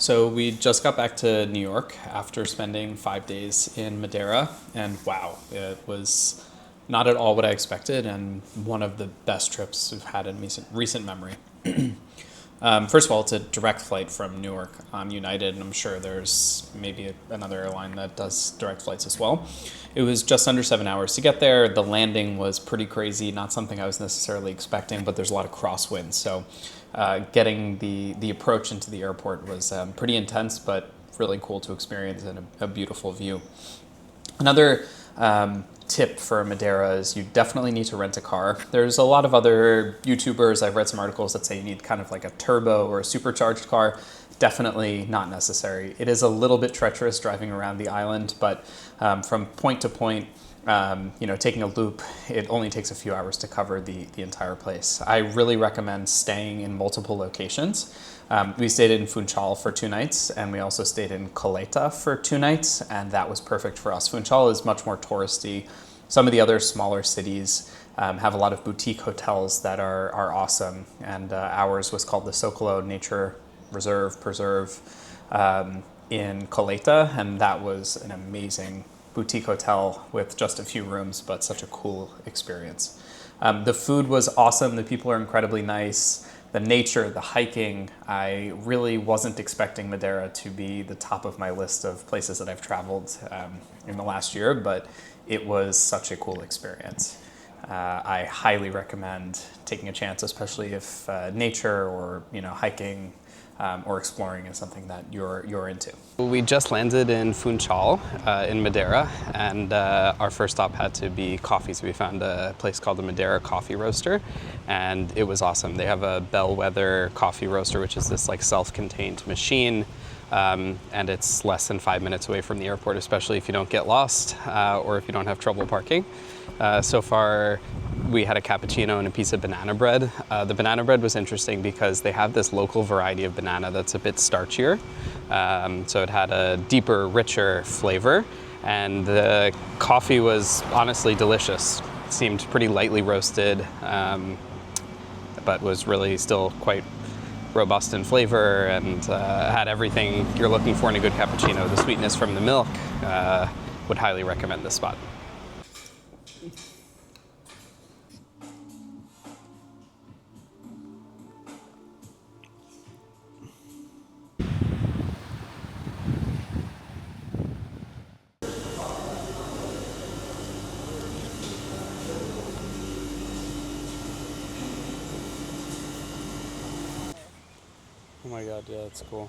So we just got back to New York after spending 5 days in Madeira, and wow, it was not at all what I expected, and one of the best trips we've had in recent memory. First of all, it's a direct flight from Newark on United, and I'm sure there's maybe another airline that does direct flights as well. It was just under 7 hours to get there. The landing was pretty crazy, not something I was necessarily expecting, but there's a lot of crosswinds. So getting the approach into the airport was pretty intense, but really cool to experience and a beautiful view. Another tip for Madeira is you definitely need to rent a car. There's a lot of other YouTubers, I've read some articles that say you need kind of like a turbo or a supercharged car. Definitely not necessary. It is a little bit treacherous driving around the island, but from point to point, taking a loop, it only takes a few hours to cover the entire place. I really recommend staying in multiple locations. We stayed in Funchal for 2 nights, and we also stayed in Caleta for 2 nights, and that was perfect for us. Funchal is much more touristy. Some of the other smaller cities have a lot of boutique hotels that are awesome, and ours was called the Socolo Nature Preserve in Caleta, and that was an amazing boutique hotel with just a few rooms, but such a cool experience. The food was awesome. The people are incredibly nice. The nature, the hiking, I really wasn't expecting Madeira to be the top of my list of places that I've traveled in the last year, but it was such a cool experience. I highly recommend taking a chance, especially if nature or hiking or exploring is something that you're into. We just landed in Funchal in Madeira, and our first stop had to be coffee. So we found a place called the Madeira Coffee Roaster, and it was awesome. They have a bellwether coffee roaster, which is this like self-contained machine, and it's less than 5 minutes away from the airport, especially if you don't get lost or if you don't have trouble parking. So far, we had a cappuccino and a piece of banana bread. The banana bread was interesting because they have this local variety of banana that's a bit starchier. So it had a deeper, richer flavor. And the coffee was honestly delicious. It seemed pretty lightly roasted, but was really still quite robust in flavor and had everything you're looking for in a good cappuccino. The sweetness from the milk, would highly recommend this spot. Oh my god, yeah, that's cool.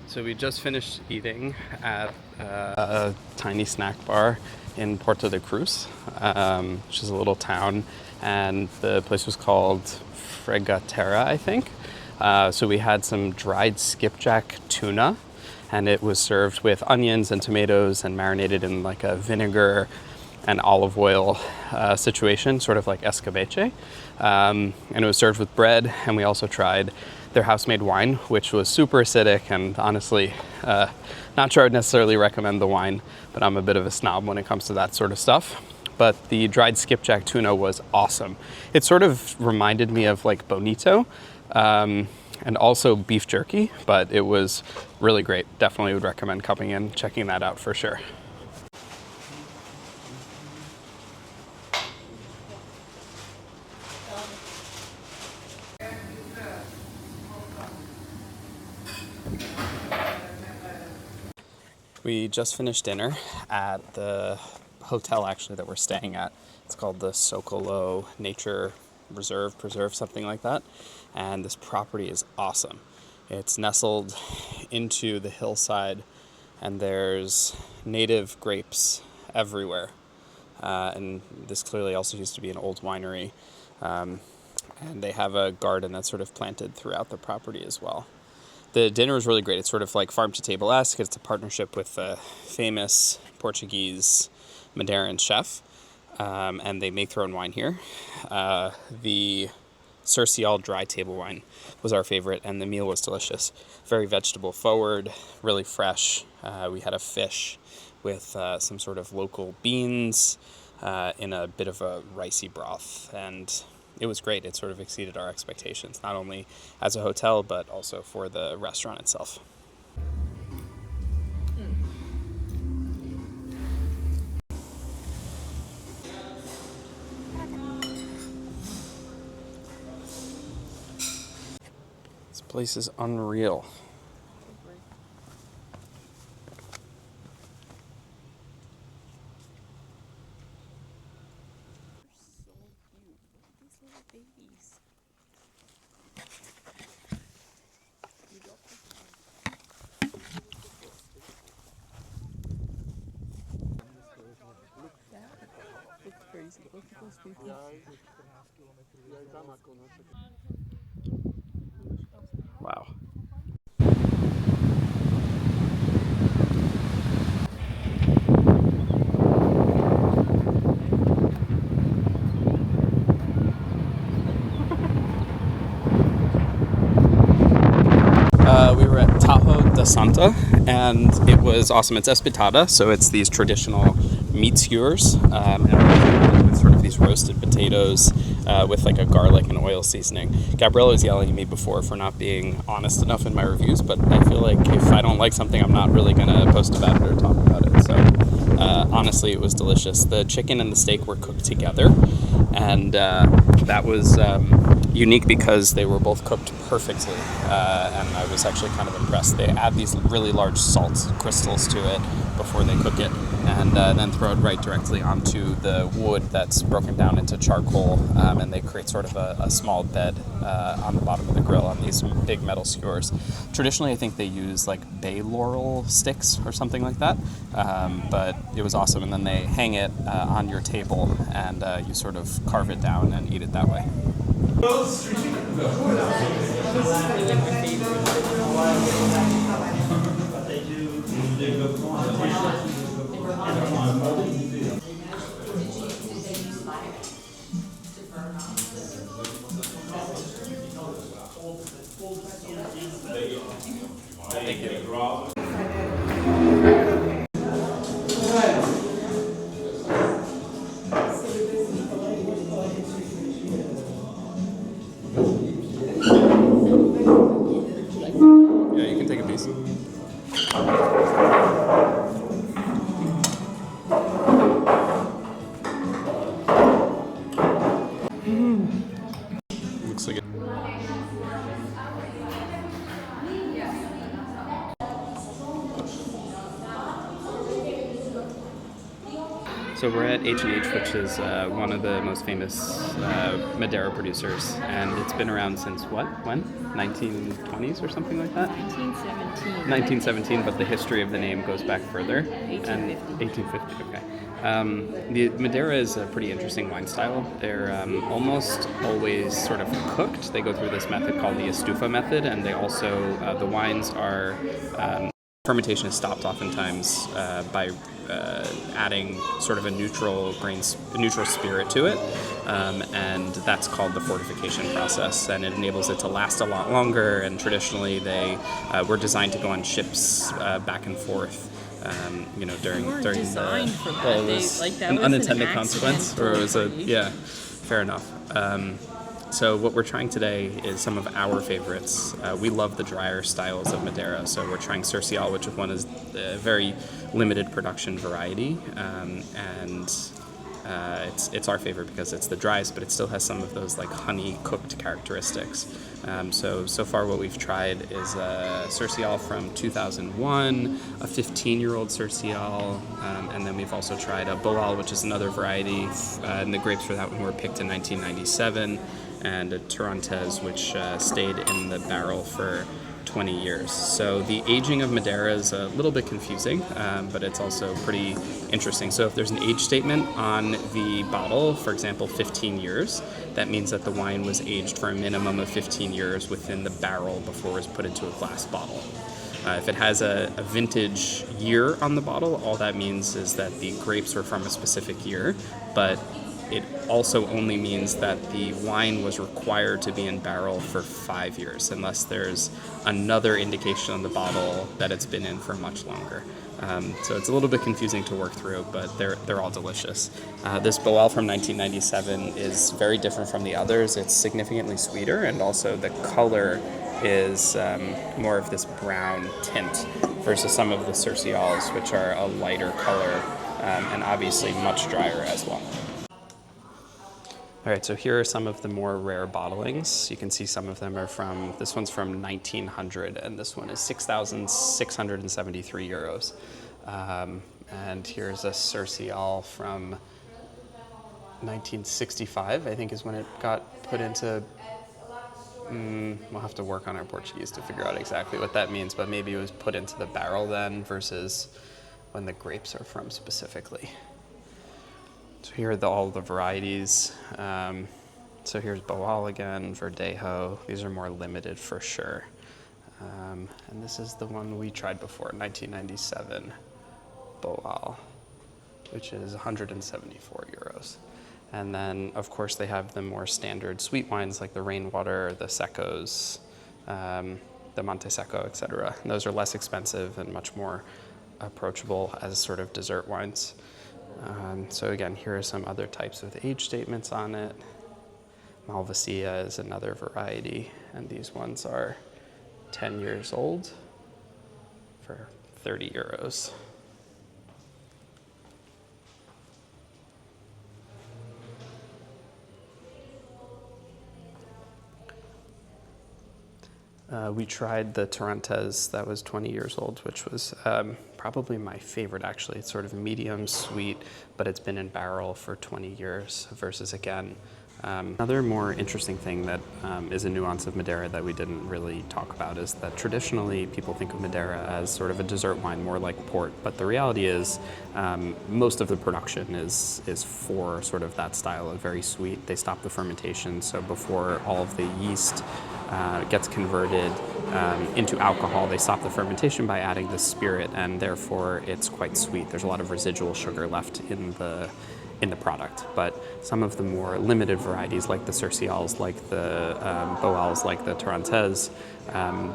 So we just finished eating at a tiny snack bar in Porto de Cruz, which is a little town, and the place was called Fregatera, I think. So we had some dried skipjack tuna, and it was served with onions and tomatoes and marinated in like a vinegar and olive oil situation, sort of like escabeche. And it was served with bread, and we also tried their house-made wine, which was super acidic, and honestly, not sure I'd necessarily recommend the wine, but I'm a bit of a snob when it comes to that sort of stuff. But the dried skipjack tuna was awesome. It sort of reminded me of like bonito, and also beef jerky, but it was really great. Definitely would recommend coming in, checking that out for sure. We just finished dinner at the hotel actually that we're staying at. It's called the Socolo Nature Preserve, something like that. And this property is awesome. It's nestled into the hillside, and there's native grapes everywhere. And this clearly also used to be an old winery. And they have a garden that's sort of planted throughout the property as well. The dinner was really great. It's sort of like farm to table-esque. It's a partnership with a famous Portuguese Madeiran chef, and they make their own wine here. The Cercial dry table wine was our favorite, and the meal was delicious. Very vegetable forward, really fresh. We had a fish with some sort of local beans, in a bit of a ricey broth, and it was great. It sort of exceeded our expectations, not only as a hotel, but also for the restaurant itself. This place is unreal. Wow. We were at Tahoe da Santa, and it was awesome. It's espetada, so it's these traditional meat skewers, and with sort of these roasted potatoes with like a garlic and oil seasoning. Gabriella was yelling at me before for not being honest enough in my reviews, but I feel like if I don't like something, I'm not really going to post about it or talk about it. So honestly, it was delicious. The chicken and the steak were cooked together, and that was unique because they were both cooked perfectly, and I was actually kind of impressed. They add these really large salt crystals to it before they cook it, and then throw it right directly onto the wood that's broken down into charcoal, and they create sort of a small bed on the bottom of the grill on these big metal skewers. Traditionally, I think they use like bay laurel sticks or something like that, but it was awesome. And then they hang it on your table, and you sort of carve it down and eat it that way. Thank you. Yeah, you can take a piece. Looks like it. So we're at H&H, which is one of the most famous Madeira producers, and it's been around since what? When? 1920s or something like that? 1917. 1917, but the history of the name goes back further. 1850. And 1850, okay. The Madeira is a pretty interesting wine style. They're almost always sort of cooked. They go through this method called the estufa method, and they also, the wines are, fermentation is stopped oftentimes by adding sort of a neutral spirit to it, and that's called the fortification process, and it enables it to last a lot longer. And traditionally, they were designed to go on ships back and forth. During designed the for that. well, it was that an was unintended an consequence, or it was fair enough. So what we're trying today is some of our favorites. We love the drier styles of Madeira, so we're trying Cercial, which one is a very limited production variety, and it's our favorite because it's the driest, but it still has some of those like honey cooked characteristics. So far what we've tried is a Cercial from 2001, a 15-year-old Cercial, and then we've also tried a Boal, which is another variety, and the grapes for that one were picked in 1997, and a Torrontés, which stayed in the barrel for 20 years. So the aging of Madeira is a little bit confusing, but it's also pretty interesting. So if there's an age statement on the bottle, for example, 15 years, that means that the wine was aged for a minimum of 15 years within the barrel before it was put into a glass bottle. If it has a vintage year on the bottle, all that means is that the grapes were from a specific year, but it also only means that the wine was required to be in barrel for 5 years, unless there's another indication on the bottle that it's been in for much longer. So it's a little bit confusing to work through, but they're all delicious. This Boal from 1997 is very different from the others. It's significantly sweeter, and also the color is more of this brown tint versus some of the Cercials, which are a lighter color and obviously much drier as well. All right, so here are some of the more rare bottlings. You can see some of them are from, this one's from 1900, and this one is 6,673 euros. And here's a Cercial from 1965, I think is when it got put into, we'll have to work on our Portuguese to figure out exactly what that means, but maybe it was put into the barrel then versus when the grapes are from specifically. So here are all the varieties. So here's Boal again, Verdejo. These are more limited for sure. And this is the one we tried before, 1997 Boal, which is 174 euros. And then, of course, they have the more standard sweet wines like the Rainwater, the Secos, the Monte Secco, etc. And those are less expensive and much more approachable as sort of dessert wines. So again, here are some other types with age statements on it. Malvasia is another variety, and these ones are 10 years old for 30 euros. We tried the Tarantes that was 20 years old, which was probably my favorite actually. It's sort of medium sweet, but it's been in barrel for 20 years versus again. Another more interesting thing that is a nuance of Madeira that we didn't really talk about is that traditionally people think of Madeira as sort of a dessert wine, more like port, but the reality is most of the production is for sort of that style of very sweet. They stop the fermentation, so before all of the yeast gets converted into alcohol, they stop the fermentation by adding the spirit, and therefore it's quite sweet. There's a lot of residual sugar left in the product, but some of the more limited varieties like the Cercials, like the Boals, like the Tarantes,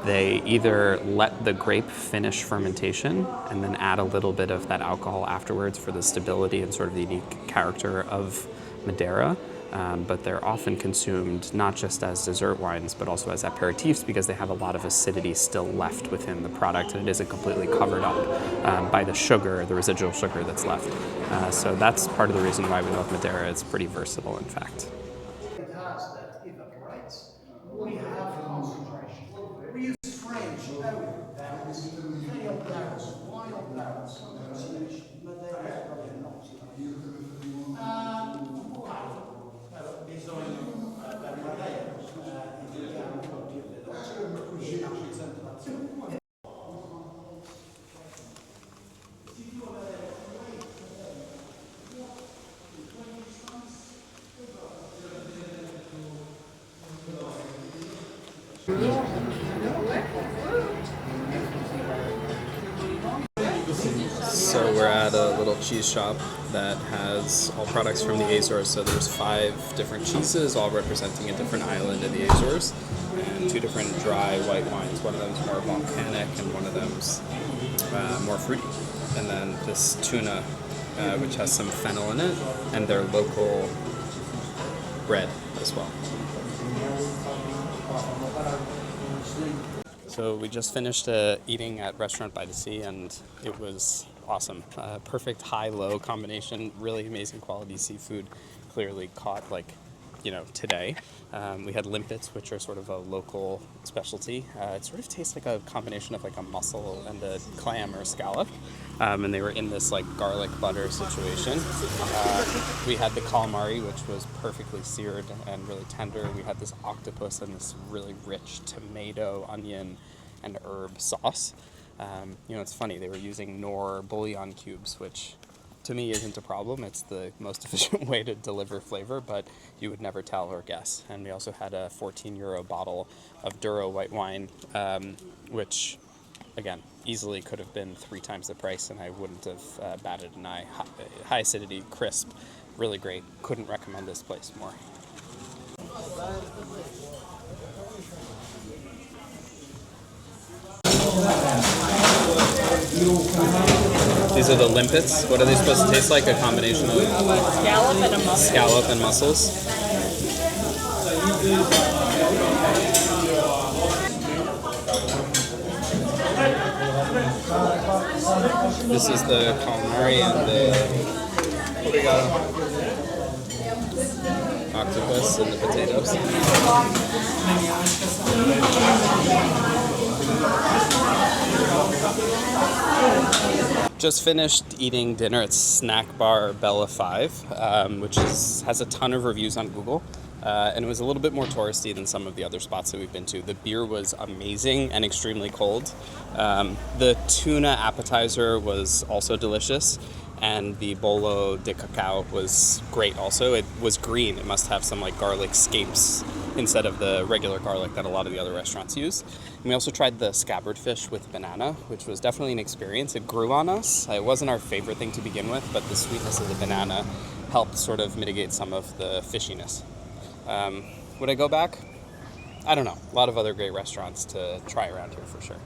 they either let the grape finish fermentation and then add a little bit of that alcohol afterwards for the stability and sort of the unique character of Madeira. But they're often consumed not just as dessert wines, but also as aperitifs because they have a lot of acidity still left within the product, and it isn't completely covered up by the sugar, the residual sugar that's left. So that's part of the reason why we love Madeira. It's pretty versatile, in fact. It has that evaporates. We have concentration. We use French oak barrels, pale barrels, wild barrels. Madeira is probably not. Ho bisogno per Madeira indichiamo proprio So we're at a little cheese shop that has all products from the Azores. So there's 5 different cheeses, all representing a different island in the Azores, and 2 different dry white wines. One of them's more volcanic, and one of them's more fruity. And then this tuna, which has some fennel in it, and their local bread as well. So we just finished eating at Restaurant by the Sea, and it was awesome. Perfect high-low combination, really amazing quality seafood, clearly caught today. We had limpets, which are sort of a local specialty. It sort of tastes like a combination of like a mussel and a clam or scallop. And they were in this like garlic butter situation. We had the calamari, which was perfectly seared and really tender. We had this octopus and this really rich tomato, onion, and herb sauce. It's funny, they were using Knorr bouillon cubes, which to me isn't a problem. It's the most efficient way to deliver flavor, but you would never tell or guess. And we also had a 14 euro bottle of Douro white wine, which, again, easily could have been 3 times the price, and I wouldn't have batted an eye. High acidity, crisp, really great. Couldn't recommend this place more. These are the limpets. What are they supposed to taste like? A combination of Scallop and a mussel. scallop and mussels. This is the calamari and the what do we got? Octopus and the potatoes. Just finished eating dinner at Snack Bar Bella 5, which has a ton of reviews on Google. And it was a little bit more touristy than some of the other spots that we've been to. The beer was amazing and extremely cold. The tuna appetizer was also delicious. And the bolo de cacao was great also. It was green. It must have some like garlic scapes instead of the regular garlic that a lot of the other restaurants use. And we also tried the scabbard fish with banana, which was definitely an experience. It grew on us. It wasn't our favorite thing to begin with, but the sweetness of the banana helped sort of mitigate some of the fishiness. Would I go back? I don't know. A lot of other great restaurants to try around here for sure.